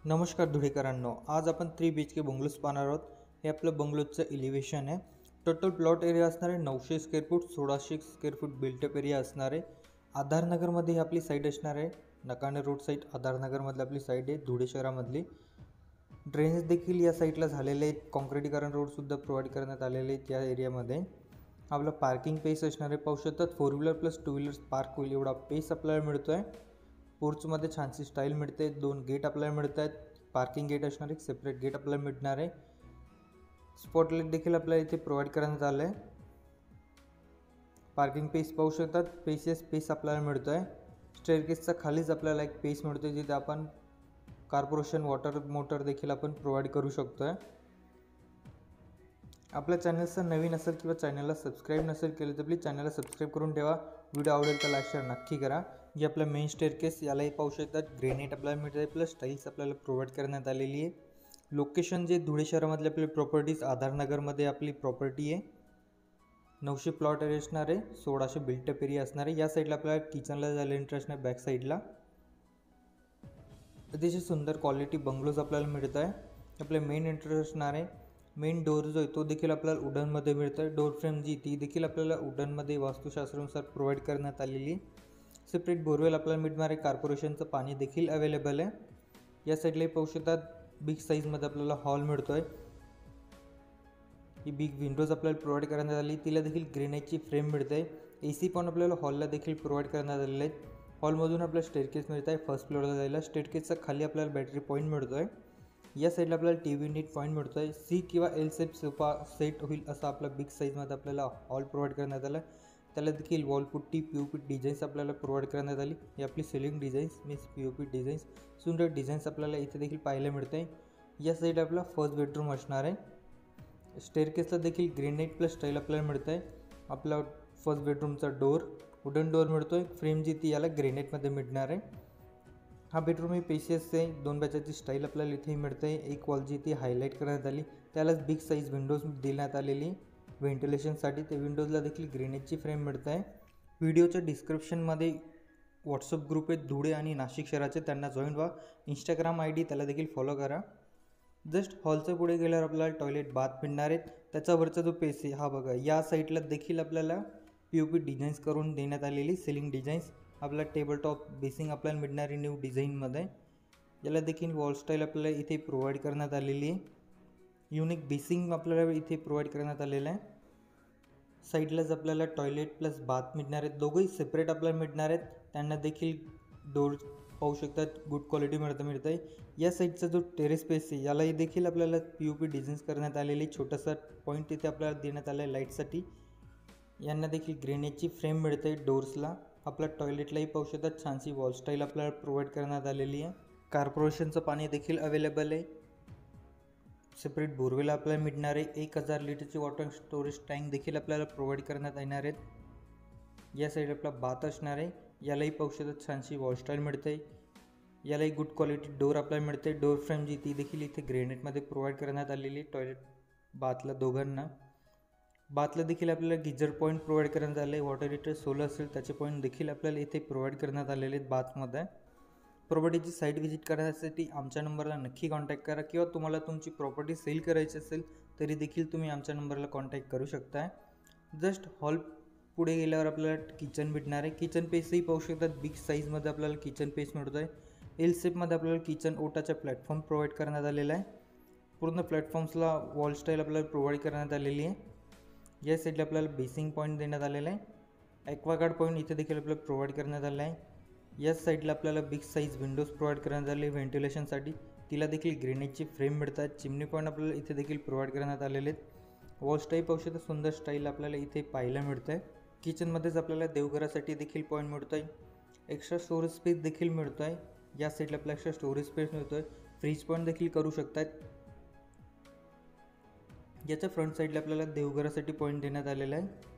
नमस्कार धुळेकरांनो, आज आपण 3 BHK बंगलोज पाहणार आहोत। हे आपलं बंगलोजचं एलिव्हेशन आहे। टोटल प्लॉट एरिया असणार आहे 900 square foot, 1600 square foot built up area असणार आहे। आधारनगरमध्ये ही आपली साईट असणार आहे। नकाने रोड साईट आधारनगरमधली आपली साईट आहे, धुळे शहरामधली। ड्रेनेज देखील या साईटला झालेले आहेत, कॉन्क्रिटीकरण रोडसुद्धा प्रोव्हाइड करण्यात आलेले आहेत या एरियामध्ये। आपलं पार्किंग पेस असणार आहे, पाहू शकतात 4 व्हीलर प्लस 2 व्हीलर्स पार्क होईल एवढा पेस आपल्याला मिळतो आहे। पोर्चमध्ये छानशी स्टाईल मिळते, 2 गेट आपल्याला मिळत आहेत। पार्किंग गेट असणार आहे, सेपरेट गेट आपल्याला मिळणार आहे। स्पॉटलाइट देखील आपल्याला इथे प्रोव्हाइड करण्यात आलं आहे। पार्किंग पेस पाहू शकतात, पेसेस पेस आपल्याला मिळतो आहे। स्टेअरकेसचा खालीच आपल्याला एक पेस मिळतो आहे, जिथे आपण कॉर्पोरेशन वॉटर मोटर देखील आपण प्रोव्हाइड करू शकतो आहे। आपल्या चॅनलचं नवीन असेल किंवा चॅनलला सबस्क्राईब नसेल केलं तर प्लीज चॅनलला सबस्क्राईब करून ठेवा। व्हिडिओ आवडेल तर लाईक शेअर नक्की करा। जे आपलं मेन स्टेअरकेस यालाही पाहू शकतात, ग्रेनाइट आपल्याला मिळत आहे, प्लस टाईल्स आपल्याला प्रोव्हाइड करण्यात आलेली आहे। लोकेशन जे धुळे शहरामधली आपली प्रॉपर्टीज आधारनगरमध्ये आपली प्रॉपर्टी आहे। 900 प्लॉट एरिया असणार आहे, 1600 बिल्टअप एरिया असणार आहे। या साईडला आपल्याला किचनला जायला इंटरेस्ट नाही, बॅक साईडला अतिशय सुंदर क्वालिटी बंगलोज आपल्याला मिळत आहे। आपले मेन एंट्रन्स असणार आहे। मेन डोर जो आहे तो देखील आपल्याला वुडनमध्ये मिळतो आहे। डोर फ्रेम जी ती देखील आपल्याला वुडनमध्ये वास्तुशास्त्रानुसार प्रोव्हाइड करण्यात आलेली। सेपरेट बोरवेल आपल्याला मिळणार आहे, कॉर्पोरेशनचं पाणी देखील अवेलेबल आहे। या साईडलाही पाहू शकतात बिग साईजमध्ये आपल्याला हॉल मिळतो आहे। ही बिग विंडोज आपल्याला प्रोव्हाइड करण्यात आली, तिला देखील ग्रेनाइटची फ्रेम मिळते आहे। AC पण आपल्याला हॉलला देखील प्रोव्हाइड करण्यात आलेले आहेत। हॉलमधून आपल्याला स्टेअरकेस मिळत आहे फर्स्ट फ्लोअरला जायला। स्टेअरकेसचा खाली आपल्याला बॅटरी पॉईंट मिळतो आहे। या साईडला आपल्याला TV यूनिट पॉईंट मिळतो आहे। C किंवा L शेप सोफा सेट होईल असा आपला बिग साईजमध्ये आपल्याला हॉल प्रोव्हाइड करण्यात आला आहे। त्याला देखील वॉलपुट्टी POP डिझाईन्स आपल्याला प्रोव्हाइड करण्यात आली। ही आपली ceiling designs means POP designs, सुंदर डिझाईन्स आपल्याला इथे देखील पाहायला मिळते आहे। या साईडला आपला फर्स्ट बेडरूम असणार आहे। स्टेअरकेसला देखील ग्रेनाइट प्लस स्टाईल आपल्याला मिळतं आहे। आपला फर्स्ट बेडरूमचा डोर वुडन डोर मिळतो आहे, फ्रेम जी ती याला ग्रेनाइटमध्ये मिळणार आहे। हा बेडरूम ही पेशियस आहे, 2 बॅचाची स्टाईल आपल्याला इथे मिळते आहे। एक वॉल जी ती हायलाईट करण्यात आली, त्यालाच बिग साईज विंडोज देण्यात आलेली व्हेंटिलेशनसाठी। ते विंडोजला देखील ग्रेनाइटची फ्रेम मिळत आहे। व्हिडिओच्या डिस्क्रिप्शनमध्ये व्हॉट्सअप ग्रुप आहेत धुळे आणि नाशिक शहराचे, त्यांना जॉईन व्हा। इंस्टाग्राम ID त्याला देखील फॉलो करा। जस्ट हॉलच्या पुढे गेल्यावर आपल्याला टॉयलेट बाथ मिळणार आहेत। त्याच्यावरचा जो पेस आहे हा बघा, या साईडला देखील आपल्याला POP डिझाईन्स करून देण्यात आलेली सिलिंग डिझाईन्स। आपला टेबल टॉप बेसिंग आपल्याला मिळणारी न्यू डिझाईनमध्ये। याला देखील वॉल स्टाईल आपल्याला इथे प्रोव्हाइड करण्यात आलेली आहे। युनिक बेसिंग आपल्याला इथे प्रोव्हाइड करण्यात आलेलं आहे। साईडलाच आपल्याला टॉयलेट प्लस बाथ मिळणार आहेत, दोघंही सेपरेट आपल्याला मिळणार आहेत। त्यांना देखील डोर पाहू शकतात, गुड क्वालिटी मिळत आहे। या साईडचा जो टेरेस स्पेस आहे यालाही देखील आपल्याला POP डिझाईन्स करण्यात आलेली, छोटासा पॉईंट इथे आपल्याला देण्यात आला आहे लाईटसाठी। यांना देखील ग्रेनाइटची फ्रेम मिळते आहे डोर्सला। आपल्या टॉयलेटलाही पाहू शकतात, छानशी वॉल स्टाईल आपल्याला प्रोव्हाइड करण्यात आलेली आहे। कॉर्पोरेशनचं पाणी देखील अवेलेबल आहे। सेपरेट बोरवेल आपल्याला मिळणार आहे। 1000 लिटरची वॉटर स्टोरेज टँक देखील आपल्याला प्रोव्हाइड करण्यात येणार आहेत। या साईड आपला बाथ असणार आहे, यालाही पाहू शकतात छानशी वॉल स्टाईल मिळते आहे। यालाही गुड क्वालिटी डोर आपल्याला मिळते। डोर फ्रेम जी ती देखील इथे ग्रेनाइटमध्ये प्रोव्हाइड करण्यात आलेली, टॉयलेट बाथला दोघांना। बाथला देखील आपल्याला गिझर पॉईंट प्रोव्हाइड करण्यात आले, वॉटर हीटर 16 असेल त्याचे पॉईंट देखील आपल्याला इथे प्रोव्हाइड करण्यात आलेले आहेत बाथमध्ये। प्रॉपर्टीची साईट व्हिजिट करण्यासाठी आमच्या नंबरला नक्की कॉन्टॅक्ट करा, किंवा तुम्हाला तुमची प्रॉपर्टी सेल करायची असेल तरी देखील तुम्ही आमच्या नंबरला कॉन्टॅक्ट करू शकता। जस्ट हॉल पुढे गेल्यावर आपल्याला किचन भेटणार आहे। किचन पेसही पाहू शकतात, बिग साईजमध्ये आपल्याला किचन पेस मिळतो आहे। L शेपमध्ये आपल्याला किचन ओटाचा प्लॅटफॉर्म प्रोव्हाइड करण्यात आलेला आहे। पूर्ण प्लॅटफॉर्म्सला वॉल स्टाईल आपल्याला प्रोव्हाइड करण्यात आलेली आहे। या साईडला आपल्याला बेसिंग पॉईंट देण्यात आलेला आहे। ॲक्वागार्ड पॉईंट इथे देखील आपल्याला प्रोव्हाइड करण्यात आला आहे। या साईडला आपल्याला बिग साईज विंडोज प्रोव्हाइड करण्यात आले व्हेंटिलेशनसाठी, तिला देखील ग्रेनाइटची फ्रेम मिळतात। चिमणी पॉईंट आपल्याला इथे देखील प्रोव्हाइड करण्यात आलेले आहेत। वॉल स्टाईल पाहू शकता, सुंदर स्टाईल आपल्याला इथे पाहायला मिळतं आहे। किचनमध्येच आपल्याला देवघरासाठी देखील पॉईंट मिळतो आहे। एक्स्ट्रा स्टोरेज स्पेस देखील मिळतो आहे। या साईडला आपल्याला एक्स्ट्रा स्टोरेज स्पेस मिळतो आहे। फ्रीज पॉईंट देखील करू शकतात। याच्या फ्रंट साईडला आपल्याला देवघरासाठी पॉईंट देण्यात आलेला आहे।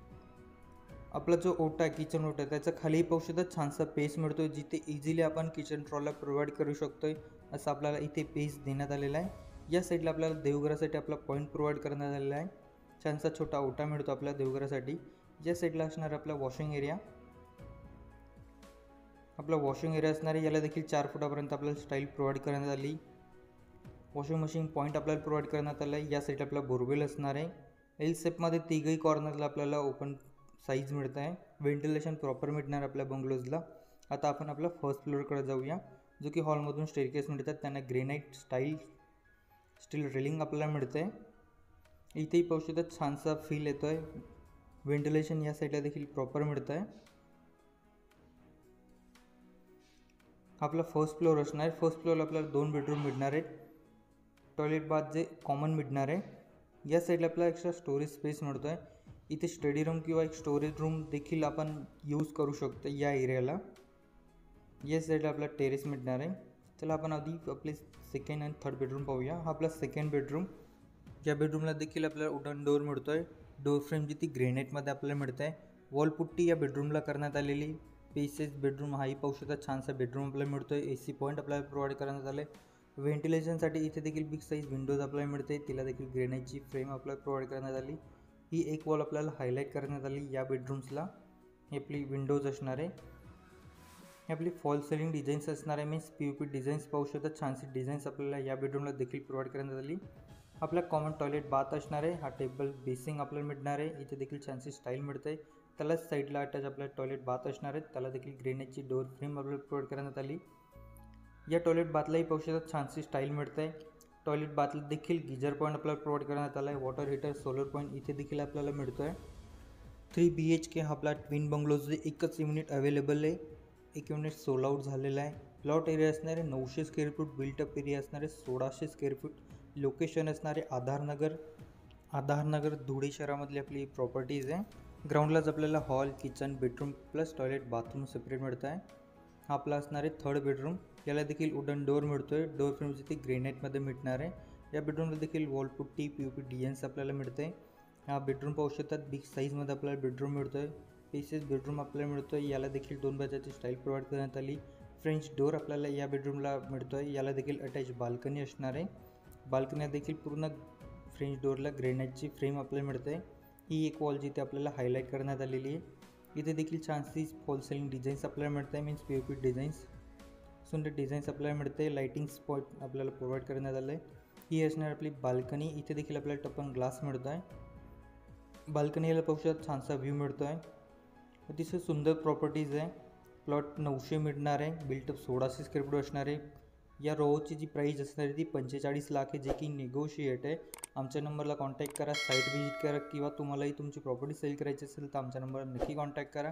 आपला जो ओटा आहे, किचन ओटा, त्याचा खाली पाहू शकता छानसा पेस मिळतो आहे, जिथे इझिली आपण किचन ट्रॉला प्रोव्हाइड करू शकतो आहे, असं आपल्याला इथे पेस देण्यात आलेला आहे। या साईडला आपल्याला देवघरासाठी आपला पॉईंट प्रोव्हाइड करण्यात आलेला आहे। छानसा छोटा ओटा मिळतो आपल्या देवघरासाठी। या साईडला असणार आपला वॉशिंग एरिया, आपला वॉशिंग एरिया असणार आहे। याला देखील 4 फुटापर्यंत आपल्याला स्टाईल प्रोव्हाइड करण्यात आली। वॉशिंग मशीन पॉईंट आपल्याला प्रोव्हाइड करण्यात आला आहे. या साईडला आपला बोरवेल असणार आहे. एल शेपमध्ये तिघही कॉर्नरला आपल्याला ओपन साईज मिळत आहे. व्हेंटिलेशन प्रॉपर मिळणार आपल्या बंगलोजला. आता आपण आपल्या फर्स्ट फ्लोअरकडे जाऊया, जो की हॉलमधून स्टेअरकेस मिळतात. त्यांना ग्रेनाइट स्टील रेलिंग आपल्याला मिळतं आहे. इथेही पाहू शकता छानसा फील येतो आहे. व्हेंटिलेशन या साईडला देखील प्रॉपर मिळतं आहे. आपला फर्स्ट फ्लोअर असणार आहे. फर्स्ट फ्लोअरला आपल्याला 2 बेडरूम मिळणार आहेत. टॉयलेट बाथ जे कॉमन मिळणार आहे. या साईडला आपल्याला एक्स्ट्रा स्टोरेज स्पेस मिळतो आहे. इथे स्टडी रूम किंवा एक स्टोरेज रूम देखील आपण यूज करू शकतो या एरियाला. या साईडला आपला टेरेस मिळणार आहे. चला आपण आधी आपले सेकंड आणि थर्ड बेडरूम पाहूया. हा आपला सेकंड बेडरूम. या बेडरूमला देखील आपल्याला वुडन डोअर मिळतो आहे. डोअर फ्रेम जी ती ग्रेनाइटमध्ये आपल्याला मिळतं आहे. वॉलपुट्टी या बेडरूमला करण्यात आलेली. स्पेसेस बेडरूम हाही पाहू शकता. छानसा बेडरूम आपल्याला मिळतो आहे. AC पॉईंट आपल्याला प्रोव्हाइड करण्यात आले. व्हेंटिलेशनसाठी इथे देखील बिग साईज विंडोज आपल्याला मिळते. तिला देखील ग्रेनाइटची फ्रेम आपल्याला प्रोव्हाइड करण्यात आली. ही एक वॉल आपल्याला हायलाईट करण्यात आली या बेडरूम्सला. ही आपली विंडोज असणार आहे. ही आपली फॉल सिलिंग डिझाईन्स असणार आहे. मीन्स POP डिझाईन्स पाहू शकता. छानशी डिझाईन्स आपल्याला या बेडरूमला देखील प्रोव्हाइड करण्यात आली. आपला कॉमन टॉयलेट बाथ असणार आहे. हा टेबल बेसिंग आपल्याला मिळणार आहे. इथे देखील छानशी स्टाईल मिळते आहे. त्यालाच साईडला अटॅच आपल्याला टॉयलेट बाथ असणार आहेत. त्याला देखील ग्रेनाइटची डोअर फ्रेम आपल्याला प्रोव्हाइड करण्यात आली. या टॉयलेट बाथलाही पाहू शकता छानशी स्टाईल मिळते आहे. टॉयलेट बाथला देखील गिजर पॉईंट आपल्याला प्रोव्हाइड करण्यात आला आहे. वॉटर हीटर, सोलर पॉईंट इथे देखील आपल्याला मिळतो आहे. 3 BHK हा आपला ट्विन बंगलोज एकच युनिट अवेलेबल आहे. एक युनिट सोल आउट झालेला आहे. प्लॉट एरिया असणार आहे 900 स्क्वेअर फूट. बिल्टअप एरिया असणार आहे 1600 स्क्वेअर फूट. लोकेशन असणार आहे आधारनगर धुळे शहरामधली आपली प्रॉपर्टीज आहे. ग्राउंडलाच आपल्याला hall, kitchen, bedroom plus toilet bathroom separate मिळतं आहे. हा आपला असणार आहे थर्ड बेडरूम. याला देखील वुडन डोअर मिळतो आहे. डोअर फ्रेम ती ग्रेनाइटमध्ये मिळणार आहे. या बेडरूमला देखील वॉलपुट्टी POP डिझाईन्स आपल्याला मिळते. हा बेडरूम पाहू शकतात. बिग साईजमध्ये आपल्याला बेडरूम मिळतो आहे. स्पेसियस बेडरूम आपल्याला मिळतो आहे. याला देखील 2 बाजाची स्टाईल प्रोव्हाइड करण्यात आली. फ्रेंच डोअर आपल्याला या बेडरूमला मिळतो आहे. याला देखील अटॅच बाल्कनी असणार आहे. बाल्कनीला देखील पूर्ण फ्रेंच डोअरला ग्रेनाइटची फ्रेम आपल्याला मिळते. ही एक वॉल जिथे आपल्याला हायलाईट करण्यात आलेली आहे. इथे देखील छानशी फॉल सिलिंग डिझाईन्स आपल्याला मिळत आहे. मीन्स POP डिझाईन्स सुंदर डिझाईन्स आपल्याला मिळते. लाईटिंग स्पॉट आपल्याला प्रोव्हाइड करण्यात आलं आहे. ही असणार आपली बाल्कनी. इथे देखील आपल्याला टपन ग्लास मिळतो आहे. बाल्कनीला पाहू शकता छानसा व्ह्यू मिळतो आहे. अतिशय सुंदर प्रॉपर्टीज आहे. प्लॉट 900 मिळणार आहे. बिल्टअप 1600 स्क्वेअर फूट असणार आहे. या रोची जी प्राईस असणार आहे ती 45 लाख आहे, जे की निगोशिएट आहे. आमच्या नंबरला कॉन्टॅक्ट करा, साईट व्हिजिट करा किंवा तुम्हालाही तुमची प्रॉपर्टी सेल करायची असेल तर आमच्या नंबरला नक्की कॉन्टॅक्ट करा.